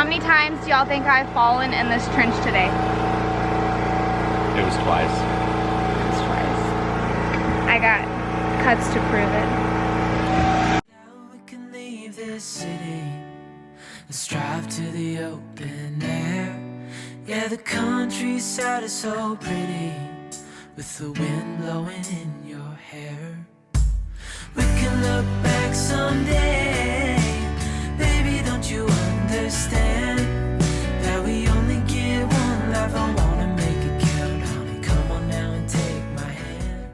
How many times do y'all think I've fallen in this trench today? It was twice. It was twice. I got cuts to prove it. Now we can leave this city. Let's drive to the open air. Yeah, the countryside is so pretty, with the wind blowing in your hair. We can look back someday. Baby, don't you understand that we only get one life? I wanna make it count, honey. Come on now and take my hand.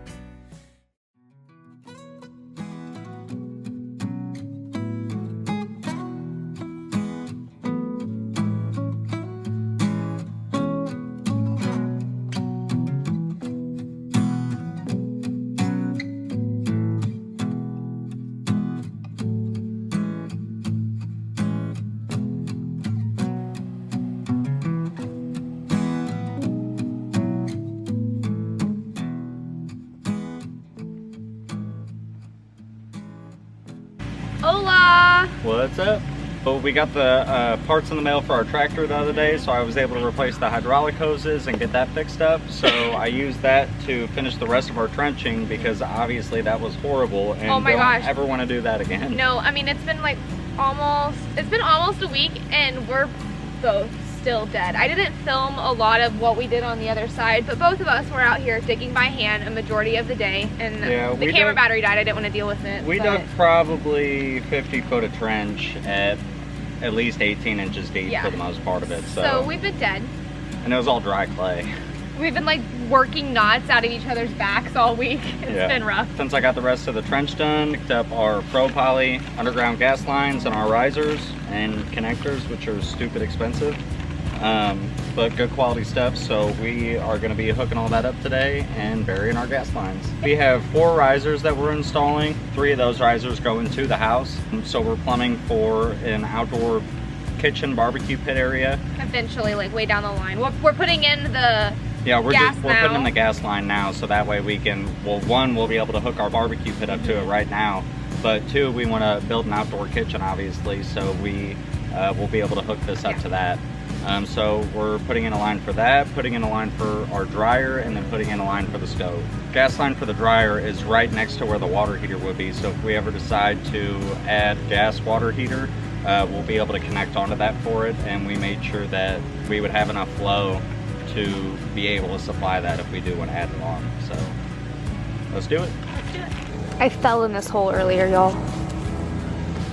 Hola! What's up? Well, we got the parts in the mail for our tractor the other day, so I was able to replace the hydraulic hoses and get that fixed up. So I used that to finish the rest of our trenching because obviously that was horrible and Oh my don't gosh. ever want to do that again. No, I mean, it's been almost a week and we're both still dead. I didn't film a lot of what we did on the other side, but both of us were out here digging by hand a majority of the day, and Yeah, the camera battery died. I didn't want to deal with it. We dug probably 50 foot of trench at least 18 inches deep Yeah. for the most part of it. So we've been dead. And it was all dry clay. We've been like working knots out of each other's backs all week. It's been rough. Since I got the rest of the trench done, picked up our Pro Poly underground gas lines and our risers and connectors, which are stupid expensive. But good quality stuff, so we are going to be hooking all that up today and burying our gas lines. We have 4 risers that we're installing. 3 of those risers go into the house, so we're plumbing for an outdoor kitchen barbecue pit area. Eventually, like way down the line. We're putting in the We're gas putting in now. the gas line now, so that way we can, well, 1, we'll be able to hook our barbecue pit up to it right now, but 2, we want to build an outdoor kitchen, obviously, so we will be able to hook this up to that. So we're putting in a line for that, putting in a line for our dryer, and then putting in a line for the stove. Gas line for the dryer is right next to where the water heater would be, so if we ever decide to add gas water heater, we'll be able to connect onto that for it, and we made sure that we would have enough flow to be able to supply that if we do want to add it on. So let's do it. Let's do it. I fell in this hole earlier, y'all.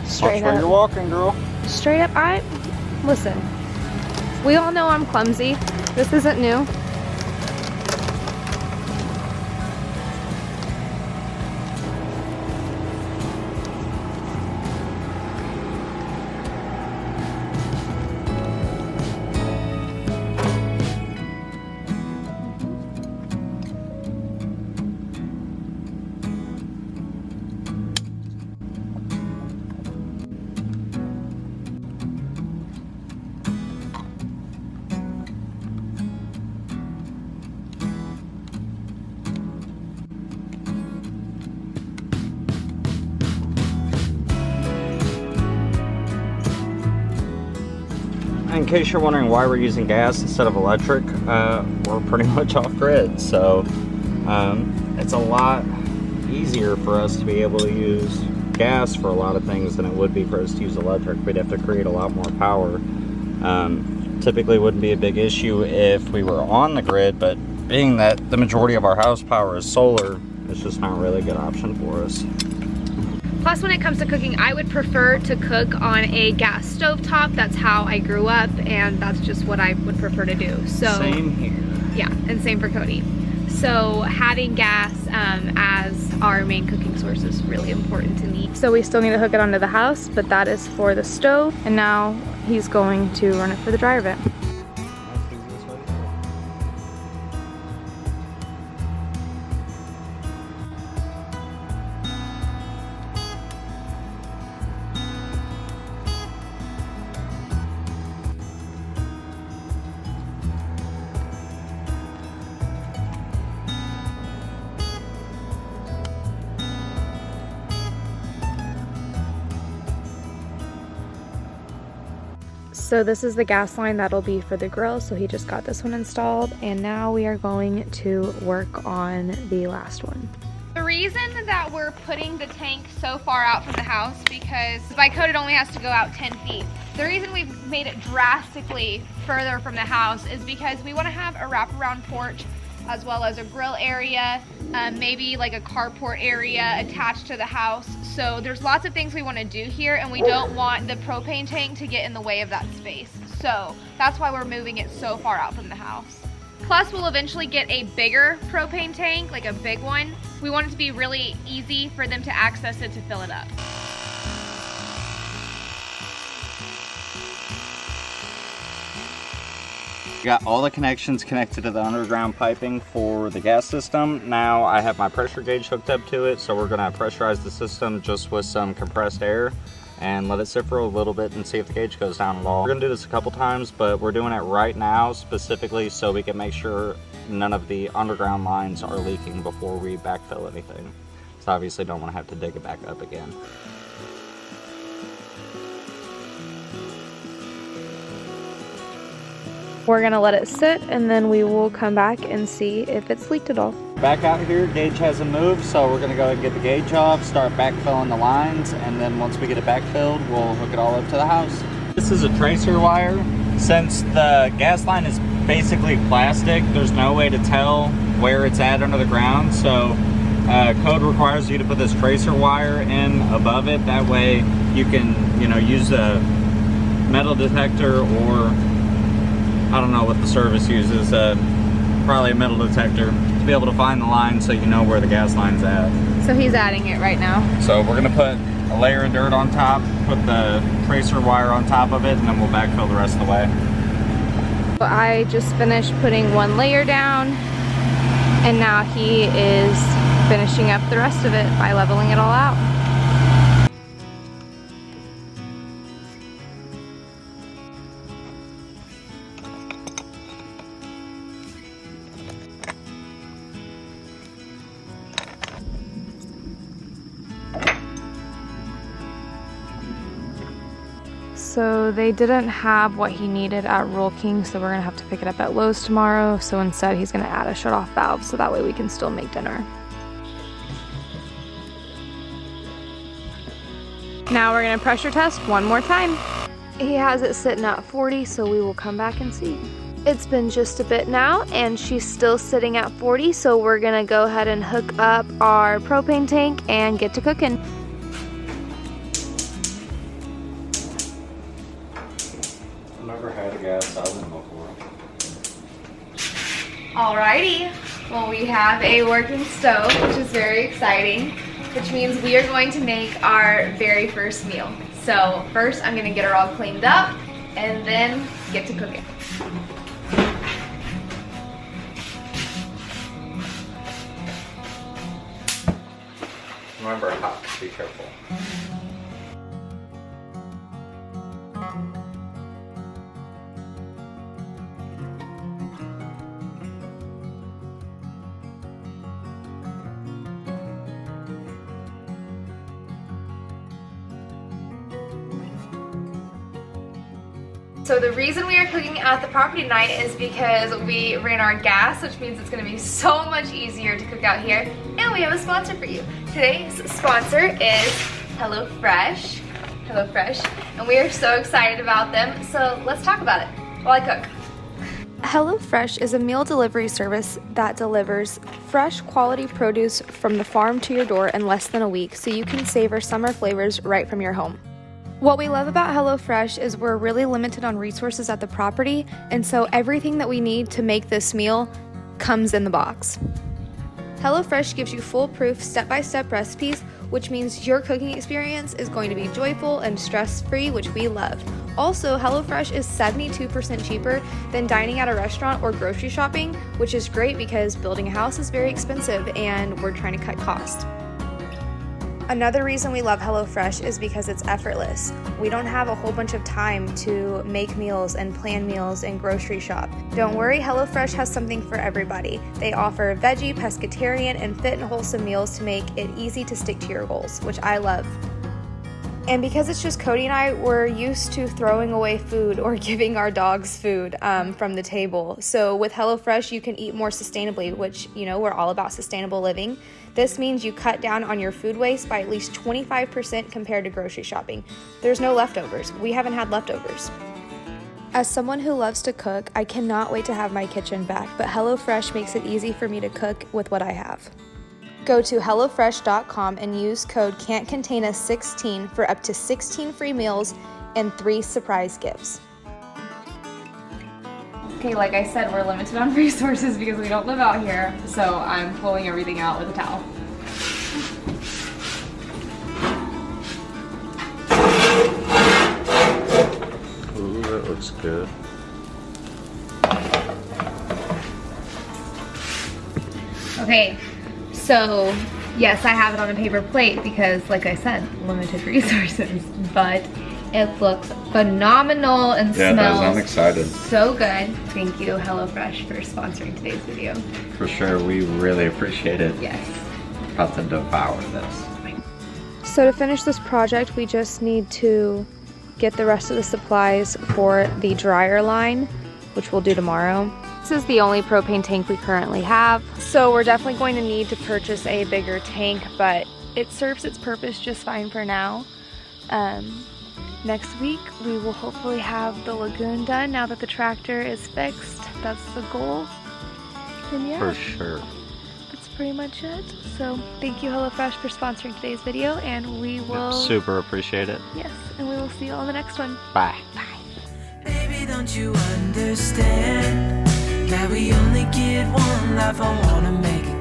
Straight Watch where up. you're walking, girl. Straight up, listen. We all know I'm clumsy. This isn't new. In case you're wondering why we're using gas instead of electric, we're pretty much off grid, so it's a lot easier for us to be able to use gas for a lot of things than it would be for us to use electric. We'd have to create a lot more power. Typically wouldn't be a big issue if we were on the grid, but being that the majority of our house power is solar, it's just not really a good option for us. Plus, when it comes to cooking, I would prefer to cook on a gas stovetop. That's how I grew up, and that's just what I would prefer to do. So Same here. Yeah, and same for Cody. So having gas as our main cooking source is really important to me. So we still need to hook it onto the house, but that is for the stove, and now he's going to run it for the dryer vent. So this is the gas line that'll be for the grill, so he just got this one installed, and now we are going to work on the last one. The reason that we're putting the tank so far out from the house, because by code it only has to go out 10 feet. The reason we've made it drastically further from the house is because we want to have a wraparound porch as well as a grill area, maybe like a carport area attached to the house. So there's lots of things we want to do here, and we don't want the propane tank to get in the way of that space. So that's why we're moving it so far out from the house. Plus, we'll eventually get a bigger propane tank, like a big one. We want it to be really easy for them to access it to fill it up. Got all the connections connected to the underground piping for the gas system. Now I have my pressure gauge hooked up to it, so we're gonna pressurize the system just with some compressed air and let it sit for a little bit and see if the gauge goes down at all. We're gonna do this a couple times, but we're doing it right now specifically so we can make sure none of the underground lines are leaking before we backfill anything. So obviously don't wanna have to dig it back up again. We're gonna let it sit, and then we will come back and see if it's leaked at all. Back out here, gauge hasn't moved, so we're gonna go ahead and get the gauge off, start backfilling the lines, and then once we get it backfilled, we'll hook it all up to the house. This is a tracer wire. Since the gas line is basically plastic, there's no way to tell where it's at under the ground, so code requires you to put this tracer wire in above it. That way you can, use a metal detector, or I don't know what the service uses, probably a metal detector, to be able to find the line so you know where the gas line's at. So he's adding it right now. So we're gonna put a layer of dirt on top, put the tracer wire on top of it, and then we'll backfill the rest of the way. I just finished putting one layer down, and now he is finishing up the rest of it by leveling it all out. So they didn't have what he needed at Rural King, so we're gonna have to pick it up at Lowe's tomorrow. So instead he's gonna add a shut-off valve so that way we can still make dinner. Now we're gonna pressure test one more time. He has it sitting at 40, so we will come back and see. It's been just a bit now, and she's still sitting at 40, so we're gonna go ahead and hook up our propane tank and get to cooking. Never had a gas oven before. Alrighty, well, we have a working stove, which is very exciting, which means we are going to make our very first meal. So first I'm gonna get her all cleaned up and then get to cooking. Remember, hot, be careful. So the reason we are cooking at the property tonight is because we ran our gas, which means it's gonna be so much easier to cook out here. And we have a sponsor for you. Today's sponsor is HelloFresh. And we are so excited about them. So let's talk about it while I cook. HelloFresh is a meal delivery service that delivers fresh, quality produce from the farm to your door in less than a week, so you can savor summer flavors right from your home. What we love about HelloFresh is we're really limited on resources at the property, and so everything that we need to make this meal comes in the box. HelloFresh gives you foolproof, step-by-step recipes, which means your cooking experience is going to be joyful and stress-free, which we love. Also, HelloFresh is 72% cheaper than dining at a restaurant or grocery shopping, which is great because building a house is very expensive and we're trying to cut costs. Another reason we love HelloFresh is because it's effortless. We don't have a whole bunch of time to make meals and plan meals and grocery shop. Don't worry, HelloFresh has something for everybody. They offer veggie, pescatarian, and fit and wholesome meals to make it easy to stick to your goals, which I love. And because it's just Cody and I, we're used to throwing away food or giving our dogs food from the table. So with HelloFresh, you can eat more sustainably, which, you know, we're all about sustainable living. This means you cut down on your food waste by at least 25% compared to grocery shopping. There's no leftovers. We haven't had leftovers. As someone who loves to cook, I cannot wait to have my kitchen back, but HelloFresh makes it easy for me to cook with what I have. Go to HelloFresh.com and use code CAN'TCONTAINUS16 for up to 16 free meals and 3 surprise gifts. Okay, like I said, we're limited on resources because we don't live out here, so I'm pulling everything out with a towel. Ooh, that looks good. Okay, so yes, I have it on a paper plate because, like I said, limited resources, but it looks phenomenal and smells I'm excited. so good. Thank you, HelloFresh, for sponsoring today's video. For sure, we really appreciate it. Yes. About to devour this. So to finish this project, we just need to get the rest of the supplies for the dryer line, which we'll do tomorrow. This is the only propane tank we currently have, so we're definitely going to need to purchase a bigger tank, but it serves its purpose just fine for now. Next week, we will hopefully have the lagoon done now that the tractor is fixed. That's the goal. And yeah, For sure. that's pretty much it. So thank you, HelloFresh, for sponsoring today's video, and we will... Super appreciate it. Yes, and we will see you on the next one. Bye. Bye. Baby, don't you understand that we only get one life? I wanna make it